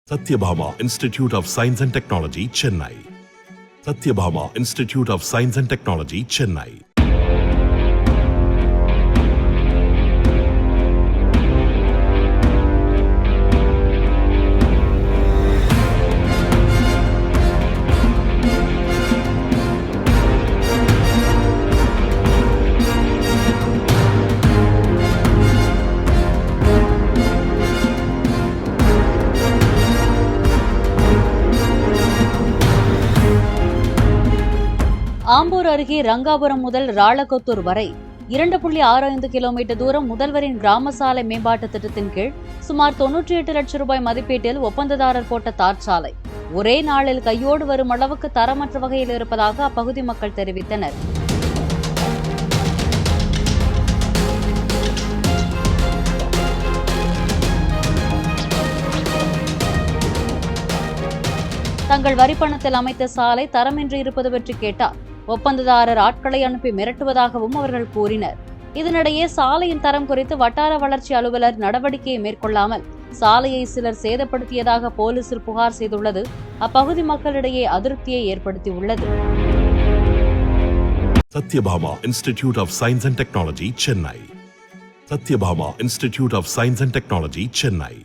Satyabhama Institute of Science and Technology, Chennai. Satyabhama Institute of Science and Technology, Chennai. Ambur அருகே ரங்காபுரம் முதல் ராளகொத்தூர் வரை 2.65 kilometre தூரம் முதல்வரின் கிராம சாலை மேம்பாட்டு திட்டத்தின் கீழ் சுமார் 98 லட்சம் ரூபாய் மதிப்பீட்டில் ஒப்பந்ததாரர் போட்ட தார் சாலை ஒரே நாளில் கையோடு வரும் அளவுக்கு தரமற்ற வகையில் இருப்பதாக அப்பகுதி மக்கள் தெரிவித்தனர். தங்கள் வரிப்பணத்தில் அமைத்த சாலை தரமின்றி இருப்பது பற்றி கேட்டார். ஒப்பந்ததாரர் ஆட்களை அனுப்பி மிரட்டுவதாகவும் அவர்கள் கூறினர். இதனிடையே சாலையின் தரம் குறித்து வட்டார வளர்ச்சி அலுவலர் நடவடிக்கையை மேற்கொள்ளாமல் சாலையை சிலர் சேதப்படுத்தியதாக போலீசில் புகார் செய்துள்ளது அப்பகுதி மக்களிடையே அதிருப்தியை ஏற்படுத்தியுள்ளது. Satyabhama Institute of Science and Technology, Chennai. Satyabhama Institute of Science and Technology, Chennai.